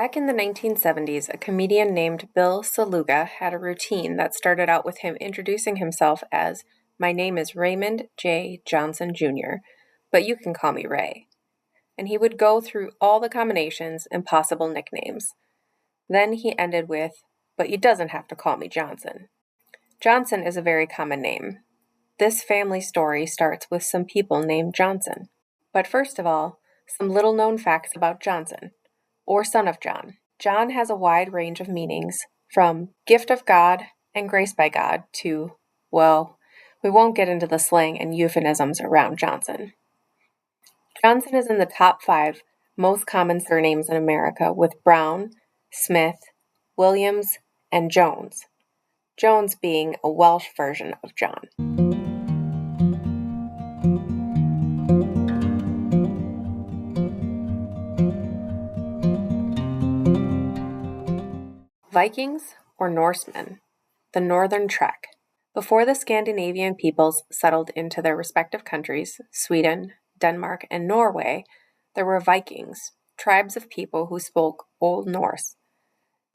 Back in the 1970s, a comedian named Bill Saluga had a routine that started out with him introducing himself as, "My name is Raymond J. Johnson Jr., but you can call me Ray." And he would go through all the combinations and possible nicknames. Then he ended with, "But you doesn't have to call me Johnson." Johnson is a very common name. This family story starts with some people named Johnson. But first of all, some little-known facts about Johnson, or son of John. John has a wide range of meanings, from gift of God and grace by God to, well, we won't get into the slang and euphemisms around Johnson. Johnson is in the top 5 most common surnames in America, with Brown, Smith, Williams, and Jones. Jones being a Welsh version of John. Vikings, or Norsemen, the Northern Trek. Before the Scandinavian peoples settled into their respective countries, Sweden, Denmark, and Norway, there were Vikings, tribes of people who spoke Old Norse.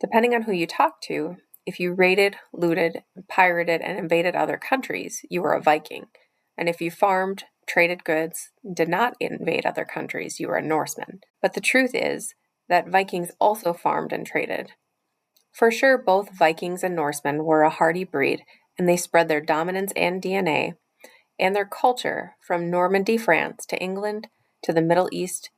Depending on who you talked to, if you raided, looted, pirated, and invaded other countries, you were a Viking. And if you farmed, traded goods, did not invade other countries, you were a Norseman. But the truth is that Vikings also farmed and traded. For sure, both Vikings and Norsemen were a hardy breed, and they spread their dominance and DNA and their culture from Normandy, France, to England, to the Middle East,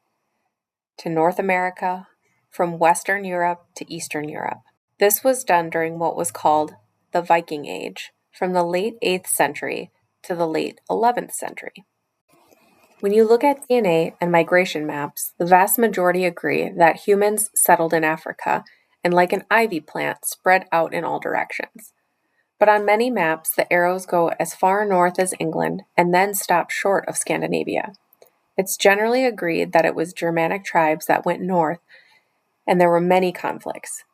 to North America, from Western Europe to Eastern Europe. This was done during what was called the Viking Age, from the late 8th century to the late 11th century. When you look at DNA and migration maps, the vast majority agree that humans settled in Africa and, like an ivy plant, spread out in all directions. But on many maps, the arrows go as far north as England and then stop short of Scandinavia. It's generally agreed that it was Germanic tribes that went north, and there were many conflicts.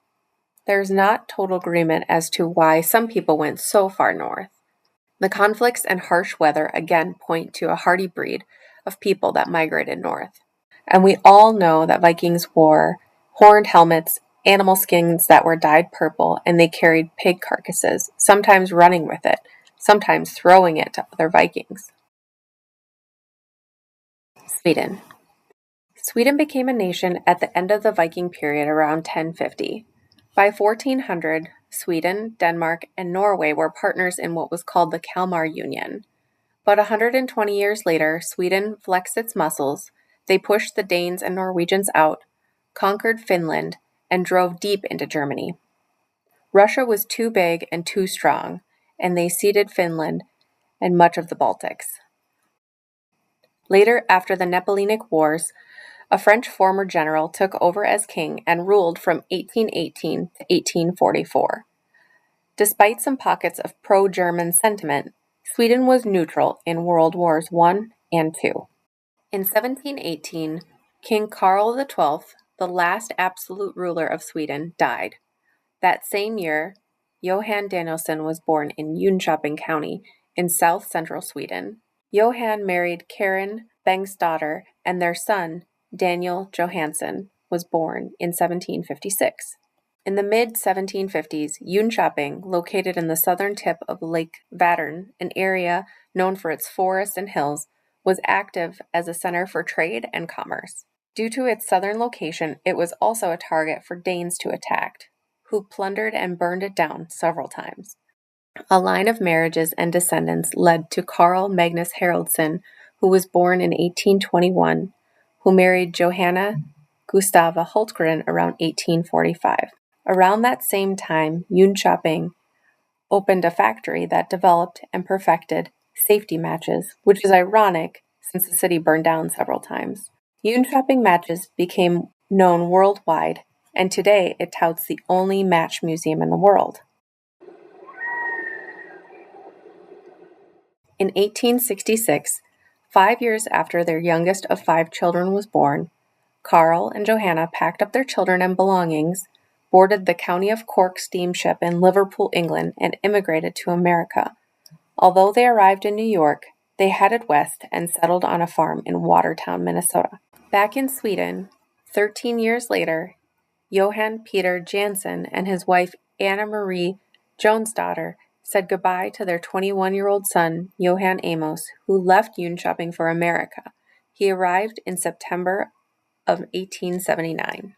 There's not total agreement as to why some people went so far north. The conflicts and harsh weather again point to a hardy breed of people that migrated north. And we all know that Vikings wore horned helmets, animal skins that were dyed purple, and they carried pig carcasses, sometimes running with it, sometimes throwing it to other Vikings. Sweden. Sweden became a nation at the end of the Viking period around 1050. By 1400, Sweden, Denmark, and Norway were partners in what was called the Kalmar Union. But 120 years later, Sweden flexed its muscles, they pushed the Danes and Norwegians out, conquered Finland, and drove deep into Germany. Russia was too big and too strong, and they ceded Finland and much of the Baltics. Later, after the Napoleonic Wars, a French former general took over as king and ruled from 1818 to 1844. Despite some pockets of pro-German sentiment, Sweden was neutral in World Wars I and II. In 1718, King Karl XII, the last absolute ruler of Sweden, died. That same year, Johan Danielsson was born in Jönköping County in south-central Sweden. Johan married Karin Bengtsdotter, and their son, Daniel Johansson, was born in 1756. In the mid-1750s, Jönköping, located in the southern tip of Lake Vättern, an area known for its forests and hills, was active as a center for trade and commerce. Due to its southern location, it was also a target for Danes to attack, who plundered and burned it down several times. A line of marriages and descendants led to Carl Magnus Haraldsson, who was born in 1821, who married Johanna Gustava Hultgren around 1845. Around that same time, Jönköping opened a factory that developed and perfected safety matches, which is ironic since the city burned down several times. Jönköping matches became known worldwide, and today it touts the only match museum in the world. In 1866, 5 years after their youngest of 5 children was born, Carl and Johanna packed up their children and belongings, boarded the County of Cork steamship in Liverpool, England, and immigrated to America. Although they arrived in New York, they headed west and settled on a farm in Watertown, Minnesota. Back in Sweden, 13 years later, Johann Peter Jansen and his wife Anna Marie Jonsdottir said goodbye to their 21-year-old son, Johann Amos, who left Jönköping for America. He arrived in September of 1879.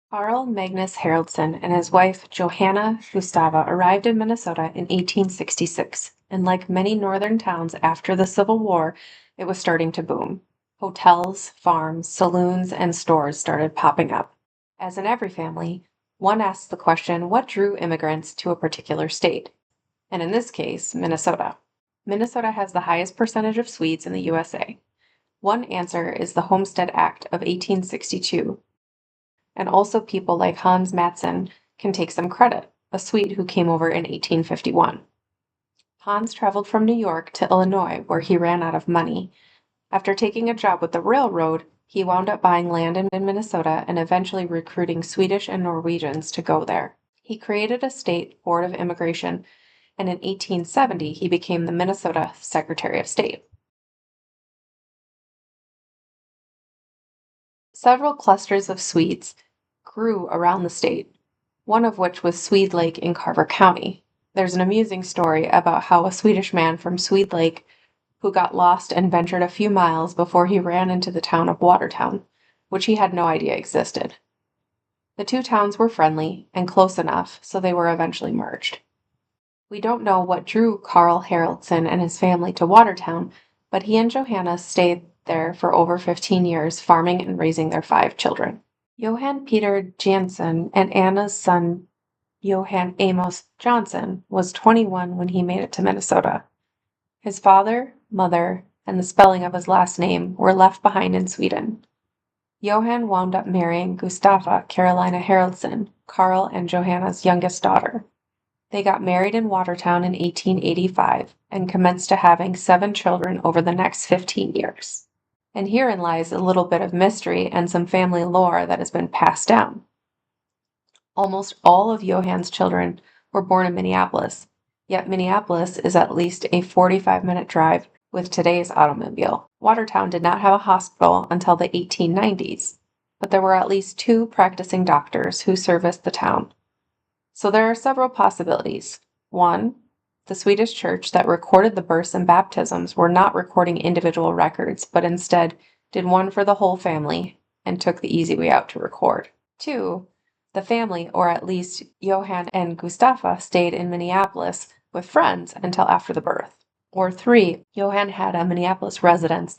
Carl Magnus Haraldsson and his wife Johanna Gustava arrived in Minnesota in 1866, and like many northern towns after the Civil War, it was starting to boom. Hotels, farms, saloons, and stores started popping up. As in every family, one asks the question, what drew immigrants to a particular state? And in this case, Minnesota. Minnesota has the highest percentage of Swedes in the USA. One answer is the Homestead Act of 1862, and also people like Hans Mattsson can take some credit, a Swede who came over in 1851. Hans traveled from New York to Illinois, where he ran out of money. After taking a job with the railroad, he wound up buying land in Minnesota and eventually recruiting Swedish and Norwegians to go there. He created a state board of immigration, and in 1870 he became the Minnesota Secretary of State. Several clusters of Swedes grew around the state, one of which was Swede Lake in Carver County. There's an amusing story about how a Swedish man from Swede Lake who got lost and ventured a few miles before he ran into the town of Watertown, which he had no idea existed. The two towns were friendly and close enough, so they were eventually merged. We don't know what drew Carl Haraldsson and his family to Watertown, but he and Johanna stayed there for over 15 years, farming and raising their 5 children. Johann Peter Jansen and Anna's son, Johann Amos Johnson, was 21 when he made it to Minnesota. His father, mother, and the spelling of his last name were left behind in Sweden. Johann wound up marrying Gustava Carolina Haraldsson, Carl and Johanna's youngest daughter. They got married in Watertown in 1885 and commenced to having 7 children over the next 15 years. And herein lies a little bit of mystery and some family lore that has been passed down. Almost all of Johann's children were born in Minneapolis, yet Minneapolis is at least a 45-minute drive with today's automobile. Watertown did not have a hospital until the 1890s, but there were at least 2 practicing doctors who serviced the town. So there are several possibilities. 1, the Swedish church that recorded the births and baptisms were not recording individual records, but instead did one for the whole family and took the easy way out to record. 2, the family, or at least Johann and Gustava, stayed in Minneapolis with friends until after the birth. Or 3, Johann had a Minneapolis residence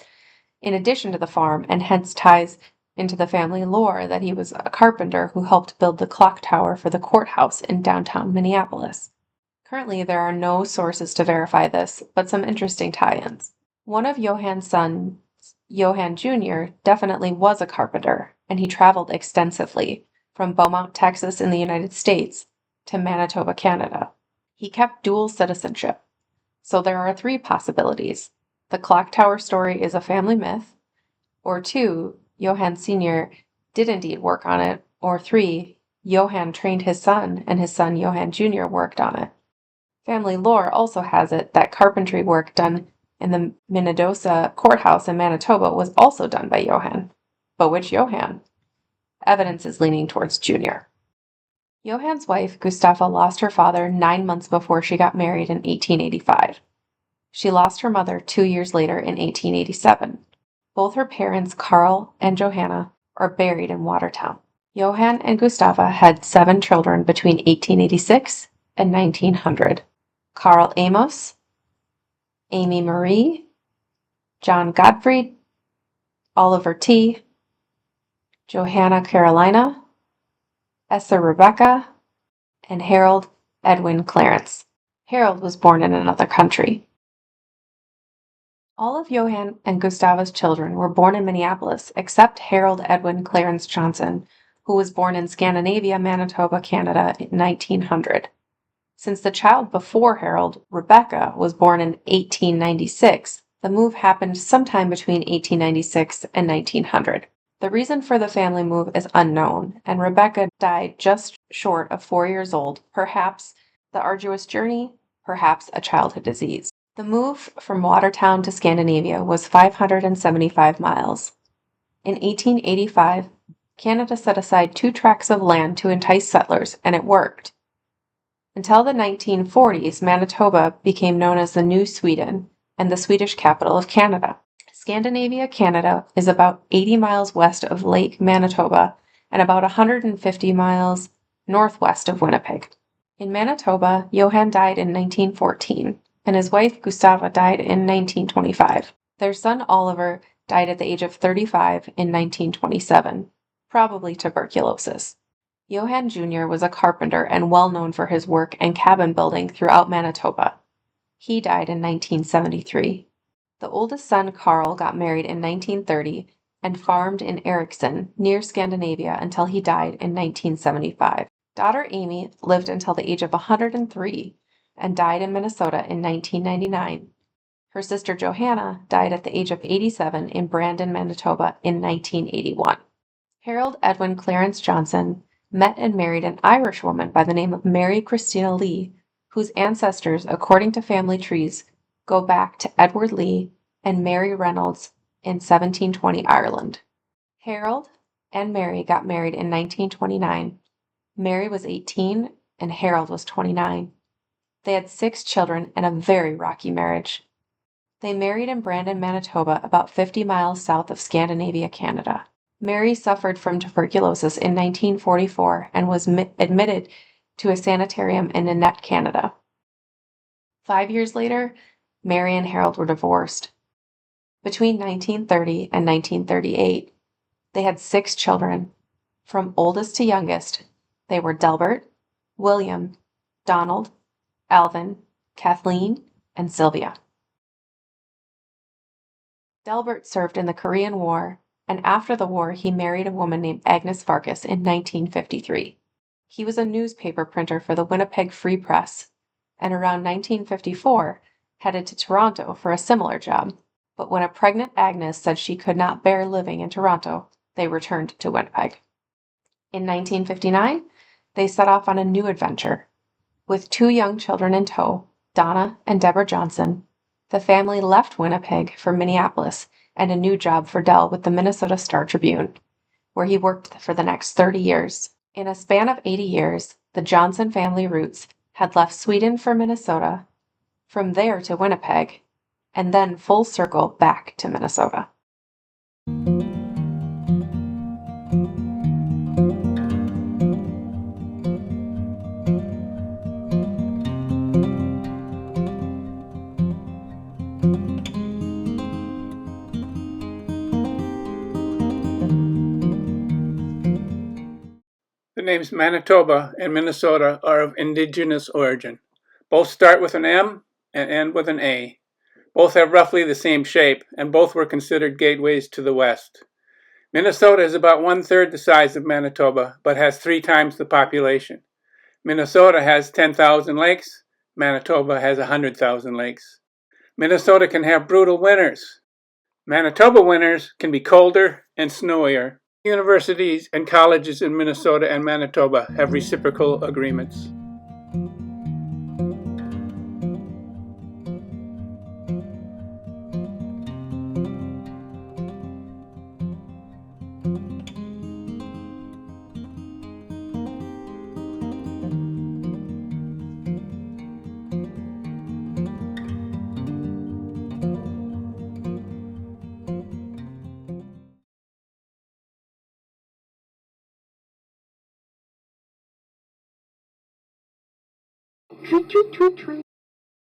in addition to the farm, and hence ties into the family lore that he was a carpenter who helped build the clock tower for the courthouse in downtown Minneapolis. Currently, there are no sources to verify this, but some interesting tie-ins. One of Johann's sons, Johann Jr., definitely was a carpenter, and he traveled extensively, from Beaumont, Texas in the United States to Manitoba, Canada. He kept dual citizenship. So there are 3 possibilities. The clock tower story is a family myth, or 2, Johann Sr. did indeed work on it, or 3, Johann trained his son and his son Johann Jr. worked on it. Family lore also has it that carpentry work done in the Minnedosa courthouse in Manitoba was also done by Johann. But which Johann? Evidence is leaning towards Jr. Johann's wife, Gustava, lost her father 9 months before she got married in 1885. She lost her mother 2 years later in 1887. Both her parents, Carl and Johanna, are buried in Watertown. Johann and Gustava had 7 children between 1886 and 1900. Carl Amos, Amy Marie, John Gottfried, Oliver T., Johanna Carolina, Esther Rebecca, and Harold Edwin Clarence. Harold was born in another country. All of Johann and Gustava's children were born in Minneapolis, except Harold Edwin Clarence Johnson, who was born in Scandinavia, Manitoba, Canada in 1900. Since the child before Harold, Rebecca, was born in 1896, the move happened sometime between 1896 and 1900. The reason for the family move is unknown, and Rebecca died just short of 4 years old, perhaps the arduous journey, perhaps a childhood disease. The move from Watertown to Scandinavia was 575 miles. In 1885, Canada set aside 2 tracts of land to entice settlers, and it worked. Until the 1940s, Manitoba became known as the New Sweden and the Swedish capital of Canada. Scandinavia, Canada is about 80 miles west of Lake Manitoba and about 150 miles northwest of Winnipeg. In Manitoba, Johann died in 1914, and his wife Gustava died in 1925. Their son Oliver died at the age of 35 in 1927, probably tuberculosis. Johann Jr. was a carpenter and well known for his work and cabin building throughout Manitoba. He died in 1973. The oldest son, Carl, got married in 1930 and farmed in Eriksson, near Scandinavia, until he died in 1975. Daughter Amy lived until the age of 103 and died in Minnesota in 1999. Her sister Johanna died at the age of 87 in Brandon, Manitoba in 1981. Harold Edwin Clarence Johnson met and married an Irish woman by the name of Mary Christina Lee, whose ancestors, according to family trees, go back to Edward Lee and Mary Reynolds in 1720 Ireland. Harold and Mary got married in 1929. Mary was 18 and Harold was 29. They had 6 children and a very rocky marriage. They married in Brandon, Manitoba, about 50 miles south of Scandinavia, Canada. Mary suffered from tuberculosis in 1944 and was admitted to a sanitarium in Nanette, Canada. 5 years later, Mary and Harold were divorced. Between 1930 and 1938, they had 6 children. From oldest to youngest, they were Delbert, William, Donald, Alvin, Kathleen, and Sylvia. Delbert served in the Korean War, and after the war he married a woman named Agnes Farkas in 1953. He was a newspaper printer for the Winnipeg Free Press, and around 1954 headed to Toronto for a similar job. But when a pregnant Agnes said she could not bear living in Toronto, they returned to Winnipeg. In 1959, they set off on a new adventure. With 2 young children in tow, Donna and Deborah Johnson, the family left Winnipeg for Minneapolis and a new job for Dell with the Minnesota Star-Tribune, where he worked for the next 30 years. In a span of 80 years, the Johnson family roots had left Sweden for Minnesota, from there to Winnipeg, and then full circle back to Minnesota. The names Manitoba and Minnesota are of indigenous origin. Both start with an M and end with an A. Both have roughly the same shape, and both were considered gateways to the west. Minnesota is about 1/3 the size of Manitoba, but has 3 times the population. Minnesota has 10,000 lakes. Manitoba has 100,000 lakes. Minnesota can have brutal winters. Manitoba winters can be colder and snowier. Universities and colleges in Minnesota and Manitoba have reciprocal agreements. Tweet, tweet, tweet, tweet.